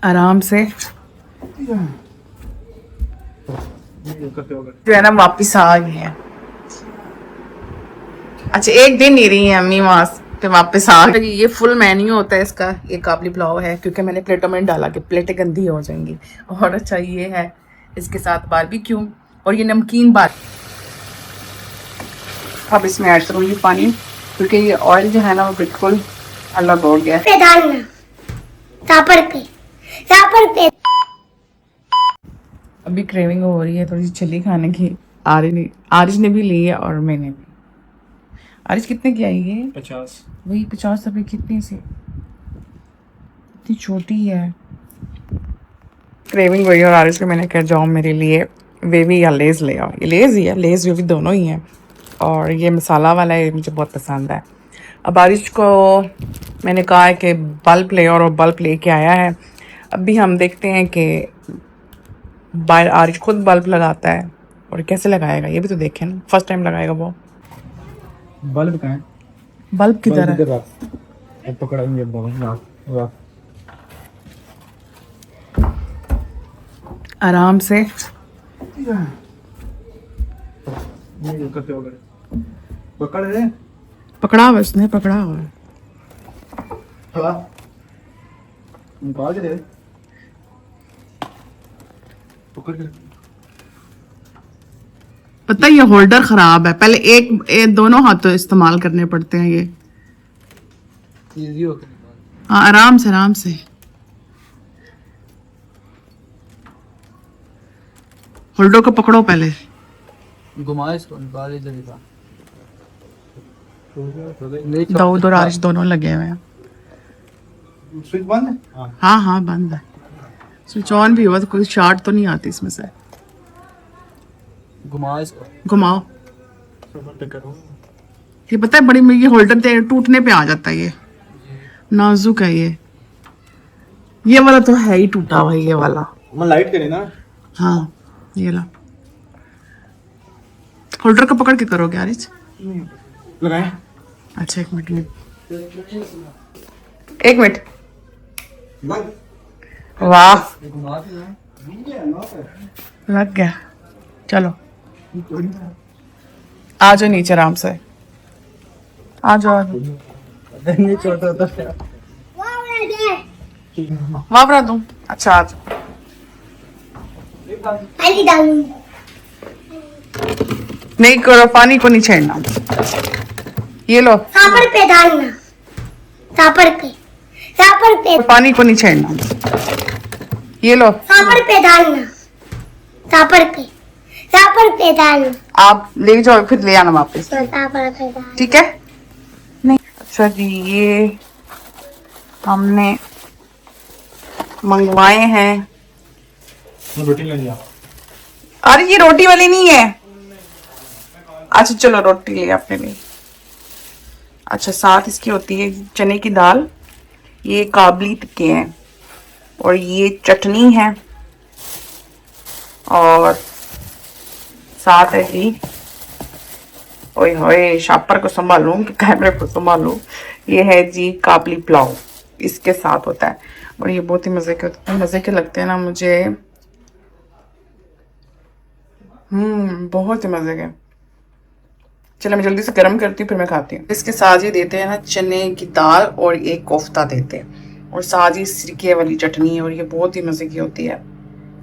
आराम से जो है ना वापिस आ गई है। अच्छा एक दिन नहीं रही है अम्मी वहां से वापस आ गई। ये फुल मेन्यू होता है इसका। ये काबली पुलाव है क्योंकि मैंने प्लेटों में डाला कि प्लेटें गंदी हो जाएंगी। और अच्छा ये है इसके साथ बारबेक्यू और ये नमकीन बार। अब इसमें ऐड करूँगी पानी क्योंकि ये ऑयल जो है ना वो बिल्कुल अलग हो गया। अभी क्रेविंग हो रही है थोड़ी सी चिल्ली खाने की। आरिज ने भी ली है और मैंने भी। आरिज कितने की आई है? 50। वही 50 रुपए कितनी सी, इतनी छोटी है। क्रेविंग हुई और आरिज को मैंने कहा जाओ मेरे लिए वेवी या लेज ले आओ। ये लेज ही है, लेज वेवी दोनों ही हैं। और ये मसाला वाला है, मुझे बहुत पसंद है। अब आरिज को मैंने कहा है कि बल्ब ले और बल्ब लेके आया है। अभी हम देखते हैं कि आरिज खुद बल्ब लगाता है और कैसे लगाएगा ये भी तो देखें ना। फर्स्ट टाइम लगाएगा वो। बल्ब कहाँ है? बल्ब किधर है? पकड़ेंगे आराम से पकड़ रहे। पकड़ा हुआ उसने, पकड़ा हुआ है। निकाल के दे। पकड़ के। पता है ये होल्डर खराब है। पहले एक दोनों हाथों इस्तेमाल करने पड़ते हैं ये। इजी हो गया। हाँ आराम से आराम से। होल्डर को पकड़ो पहले। घुमा इसको, निकाल इधर निकाल। दाऊद और आरिश दोनों लगे हुए हैं। स्विच बंद है? हाँ हाँ बंद है। स्विच ऑन भी हुआ तो कोई शॉर्ट तो नहीं आती इसमें से। घुमा इसको। घुमाओ। ये पता है बड़ी ये होल्डर टूटने पे आ जाता है। ये नाजुक है ये वाला तो है ही टूटा हुआ ये वाला। मैं लाइट करे ना। हाँ ये ला। होल्डर को पकड़ के करोगे आरिज? लगाए। अच्छा एक मिनट एक मिनट। वाह लग गया। चलो आ जाओ नीचे आराम से। आ जाओ नहीं छोटा था। वापरा दूं? अच्छा आ जाओ। नहीं करो, पानी को नहीं छेड़ना। ये लो पे डालना, पे पानी को नहीं छेड़ना। ये लो पे डालना, पे डालना। आप ले जाओ फिर ले आना वापस, पे डालना। ठीक है? नहीं अच्छा जी ये हमने मंगवाए हैं। रोटी ले लिया। अरे ये रोटी वाली नहीं है। अच्छा चलो रोटी ले अपने लिए। अच्छा साथ इसकी होती है चने की दाल, ये काबली टिक्के हैं और ये चटनी है और साथ है जी ओए होए शापर को संभालूं कि कैमरे को संभालूं। ये है जी काबली पुलाव, इसके साथ होता है और ये बहुत ही मज़े के लगते हैं ना मुझे। बहुत ही मज़े के। चलो मैं जल्दी से गर्म करती हूँ फिर मैं खाती हूँ। इसके साथ ही देते हैं ना चने की दाल और एक कोफ्ता देते हैं और साथ ही सिरके वाली चटनी है और ये बहुत ही मज़े की होती है।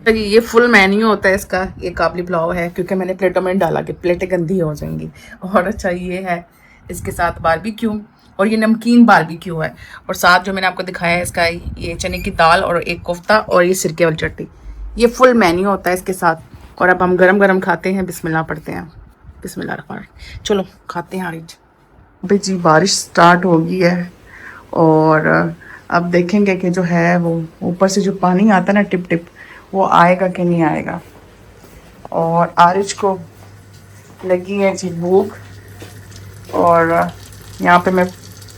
ये फुल मेन्यू होता है इसका। ये काबली पुलाव है क्योंकि मैंने प्लेटों में डाला कि प्लेटें गंदी हो जाएंगी। और अच्छा ये है इसके साथ बारबेक्यू और ये नमकीन बारबेक्यू है और साथ जो मैंने आपको दिखाया है इसका ये चने की दाल और एक कोफ्ता और ये सिरके वाली चटनी। ये फुल मेन्यू होता है इसके साथ। और अब हम गरम गरम खाते हैं। बिस्मिल्लाह पढ़ते हैं। बिस्मिल्लाह रहमान रहीम। चलो खाते हैं आरिज। अभी जी बारिश स्टार्ट हो गई है और अब देखेंगे कि जो है वो ऊपर से जो पानी आता है ना टिप टिप, वो आएगा कि नहीं आएगा। और आरिज को लगी है जी भूख और यहाँ पे मैं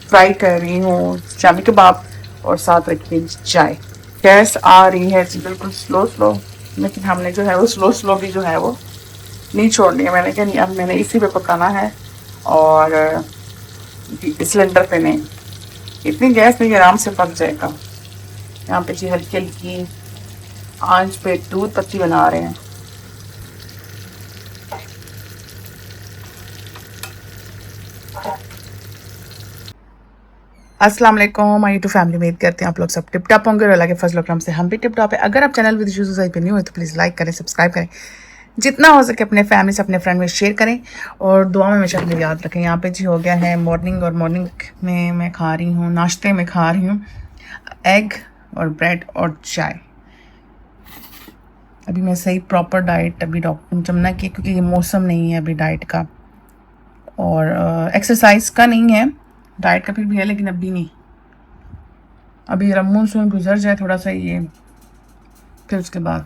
फ्राई कर रही हूँ शामी कबाब और साथ रखी है चाय। गैस आ रही है जी बिल्कुल स्लो स्लो, लेकिन हमने जो है वो स्लो भी जो है वो नहीं छोड़नी है। मैंने कहा नहीं अब मैंने इसी पे पकाना है और सिलेंडर पे नहीं, इतनी गैस नहीं, आराम से पक जाएगा। यहाँ पे जी हल्की हल्की आंच पे दूध पत्ती बना रहे हैं। अस्सलाम वालेकुम, माय यूट्यूब फैमिली, उम्मीद करते हैं आप लोग सब टिप टॉप होंगे और अल्लाह के फजल करम से हम भी टिप टॉप है। अगर आप चैनल विद इश्यूज पे न्यू है तो प्लीज़ लाइक करें, सब्सक्राइब करें, जितना हो सके अपने फैमिली से अपने फ्रेंड में शेयर करें और दुआ में हमेशा अपनी याद रखें। यहाँ पे जी हो गया है मॉर्निंग, और मॉर्निंग में मैं खा रही हूँ, नाश्ते में खा रही हूँ एग और ब्रेड और चाय। अभी मैं सही प्रॉपर डाइट अभी डॉक्टर जमना की, क्योंकि ये मौसम नहीं है अभी डाइट का और एक्सरसाइज का नहीं है, डाइट का फिर भी है लेकिन अभी नहीं। अभी मानसून गुजर जाए थोड़ा सा ये, फिर उसके बाद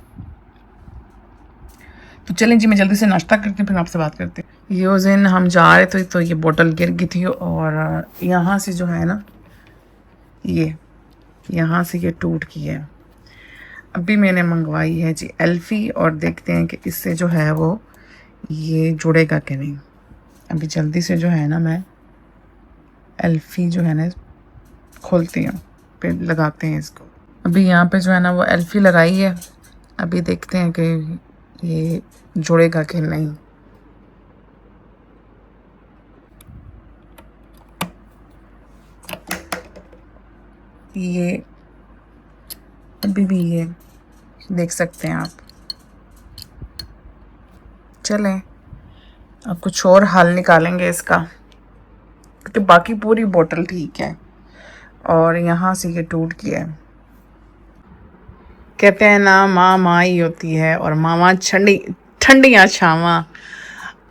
तो चलें जी, मैं जल्दी से नाश्ता करती हूँ फिर आपसे बात करते हैं। ये उस दिन हम जा रहे थे तो ये बोतल गिर गई थी और यहाँ से जो है ना, ये यहाँ से ये टूट गई है। अभी मैंने मंगवाई है जी एल्फी और देखते हैं कि इससे जो है वो ये जुड़ेगा कि नहीं। अभी जल्दी से जो है ना मैं एल्फी जो है ना खोलती हूँ, फिर लगाते हैं इसको। अभी यहाँ पे जो है ना वो एल्फी लगाई है, अभी देखते हैं कि ये जुड़ेगा कि नहीं। ये अभी भी ये देख सकते हैं आप। चलें अब कुछ और हल निकालेंगे इसका, क्योंकि बाकी पूरी बोतल ठीक है और यहाँ से ये टूट गया है। कहते हैं ना माँ माँ ही होती है और मामा ठंडी ठंडियाँ छावा।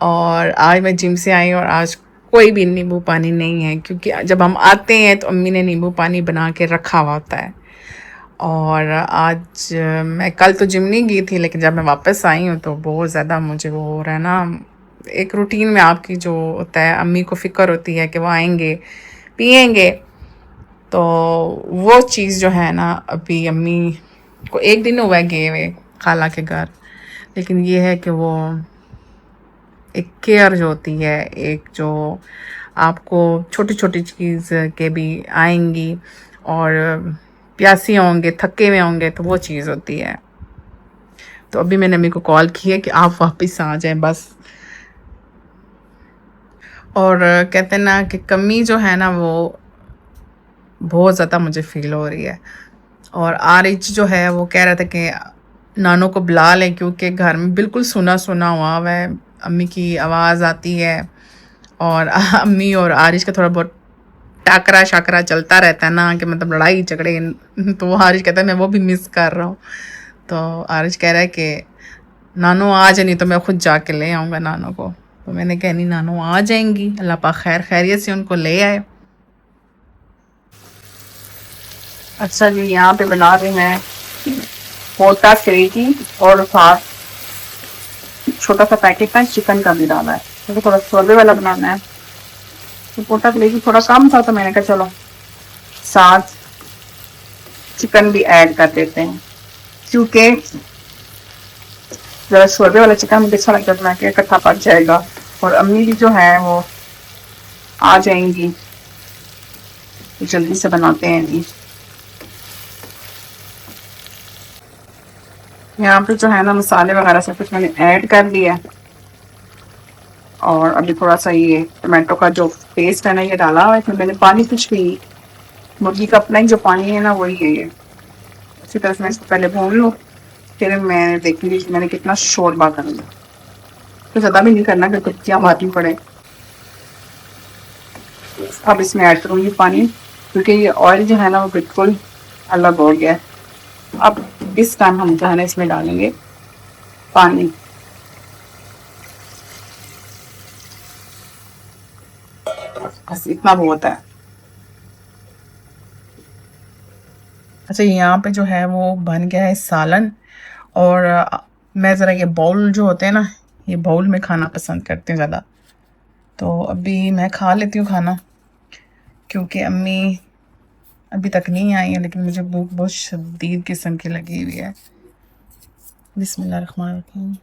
और आज मैं जिम से आई और आज कोई भी नींबू पानी नहीं है, क्योंकि जब हम आते हैं तो अम्मी ने नींबू पानी बना के रखा हुआ होता है। और आज मैं कल तो जिम नहीं गई थी, लेकिन जब मैं वापस आई हूँ तो बहुत ज़्यादा मुझे वो हो रहा है ना, एक रूटीन में आपकी जो होता है, अम्मी को फ़िक्र होती है कि वो आएंगे पिएंगे, तो वो चीज़ जो है ना, अभी अम्मी को एक दिन हुआ है गए हुए खाला के घर, लेकिन ये है कि वो एक केयर जो होती है, एक जो आपको छोटी छोटी चीज़ के भी आएंगी और प्यासी होंगे, थके हुए होंगे, तो वो चीज़ होती है। तो अभी मैंने अम्मी को कॉल की है कि आप वापस आ जाएं बस। और कहते हैं ना कि कमी जो है ना वो बहुत ज़्यादा मुझे फील हो रही है। और आरिज जो है वो कह रहा था कि नानों को बुला लें, क्योंकि घर में बिल्कुल सुना सुना हुआ है, अम्मी की आवाज़ आती है और अम्मी और आरिज का थोड़ा बहुत टाकरा शाकरा चलता रहता है ना, कि मतलब लड़ाई झगड़े। तो आरिज कहता है मैं वो भी मिस कर रहा हूँ। तो आरिज कह रहा है कि नानो आ जाए, नहीं तो मैं खुद जाके ले आऊँगा नानों को। तो मैंने कहा नहीं, नानो आ जाएंगी, अल्लाह पाक खैर खैरियत से उनको ले आए। अच्छा जी, यहाँ पे बना रहे हैं पोटा की और साथ छोटा सा पैकेट है चिकन का भी डाला है, मुझे थोड़ा शोरबे वाला बनाना है। तो पोटा की थोड़ा कम था तो मैंने कहा चलो साथ चिकन भी ऐड कर देते हैं, क्योंकि जरा शोरबे वाला चिकन मुझे अच्छा लगता है, बना के इकट्ठा पक जाएगा। और अम्मी भी जो है वो आ जाएंगी, तो जल्दी से बनाते हैं जी। यहाँ पे जो है ना मसाले वगैरह सब कुछ मैंने ऐड कर दिया, और अभी थोड़ा सा ये टमाटो का जो पेस्ट है ना ये डाला हुआ है। इसमें मैंने पानी कुछ भी, मुर्गी का अपना ही जो पानी है ना वही है ये। अच्छी तरह से मैं इसको पहले भून लूँ, फिर मैं देखूंगी कि मैंने कितना शोरबा कर लिया। तो ज़्यादा भी नहीं करना कि कुर्तियाँ मारनी पड़े। अब इसमें ऐड करूँगी पानी, क्योंकि ये ऑयल जो है ना वो बिल्कुल अलग हो गया है। अब इस टाइम हम जो है ना इसमें डालेंगे पानी। बस इतना बहुत है। अच्छा, यहाँ पे जो है वो बन गया है सालन। और मैं ज़रा ये बाउल जो होते हैं ना, ये बाउल में खाना पसंद करते हैं ज़्यादा। तो अभी मैं खा लेती हूँ खाना, क्योंकि अम्मी अभी तक नहीं आई है, लेकिन मुझे भूख बहुत शदीद किस्म की लगी हुई है। बिस्मिल्लाहिर्रहमानिर्रहीम।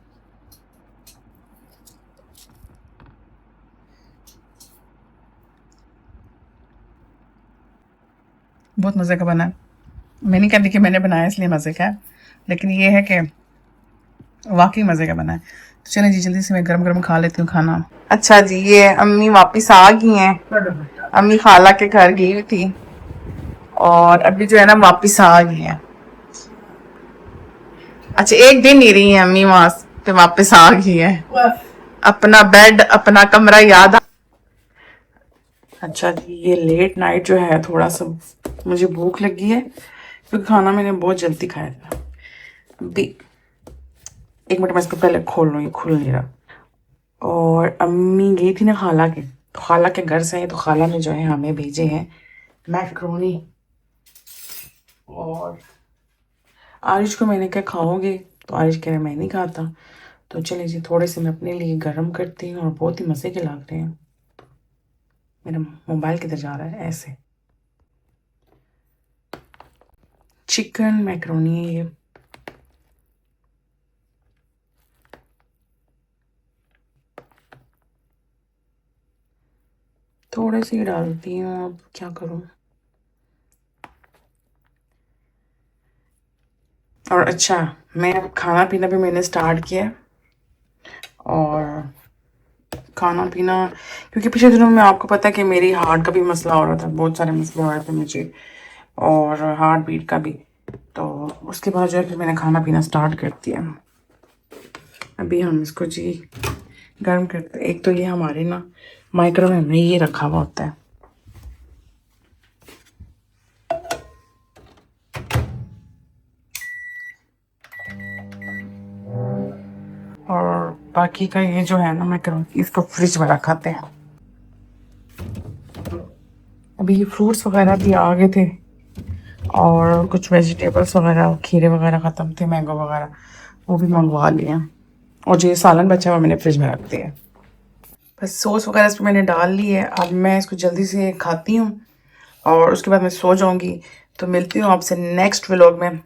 बहुत मज़े का बना है। मैं नहीं कहती कि मैंने बनाया इसलिए मज़े का है, लेकिन ये है कि वाकई मज़े का बना है। तो चलें जी, जल्दी से मैं गरम गरम खा लेती हूँ खाना। अच्छा जी, ये अम्मी वापस आ गई हैं। अम्मी खाला के घर गई हुई थी और अभी जो है ना वापस आ गई हैं। अच्छा, एक दिन नहीं रही है अम्मी वहां पे, वापस आ गई है। अपना बेड अपना कमरा याद आ। अच्छा जी, ये लेट नाइट जो है थोड़ा सा मुझे भूख लगी है क्योंकि खाना मैंने बहुत जल्दी खाया था। अभी एक मिनट मैं इसको पहले खोल लूँ, ये खुल नहीं रहा। और अम्मी गई थी ना खाला के, तो खाला के घर से, तो खाला ने जो है हमें भेजे हैं मैक्रोनी। और आरिश को मैंने क्या खाओगे, तो आरिश कह रहा मैं नहीं खाता। तो चलिए जी, थोड़े से मैं अपने लिए गर्म करती हूँ और बहुत ही मज़े के लग रहे हैं। मेरा मोबाइल किधर जा रहा है? ऐसे चिकन मैक्रोनी है ये। थोड़े से ही डालती हूँ, अब क्या करूँ। और अच्छा, मैं अब खाना पीना भी मैंने स्टार्ट किया है। और खाना पीना, क्योंकि पिछले दिनों में आपको पता है कि मेरी हार्ट का भी मसला हो रहा था, बहुत सारे मसले हो रहे थे मुझे, और हार्ट बीट का भी। तो उसके बाद जो है फिर मैंने खाना पीना स्टार्ट कर दिया। अभी हम इसको जी गर्म करते। एक तो ये हमारे ना माइक्रोवेव में ये रखा हुआ होता है, और बाकी का ये जो है ना माइक्रोवेव, इसको फ्रिज में रखाते हैं। अभी ये फ्रूट्स वगैरह भी आ गए थे और कुछ वेजिटेबल्स वगैरह, खीरे वगैरह ख़त्म थे, मैंगो वगैरह, वो भी मंगवा लिए हैं। और जो ये सालन बचा हुआ मैंने फ्रिज में रख दिया। बस सॉस वगैरह इस पर मैंने डाल ली है। अब मैं इसको जल्दी से खाती हूँ और उसके बाद मैं सो जाऊँगी। तो मिलती हूँ आपसे नेक्स्ट व्लॉग में।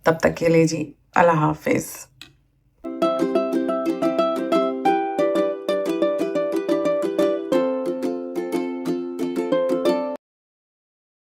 तब तक के लिए जी, अल्लाह हाफिज़।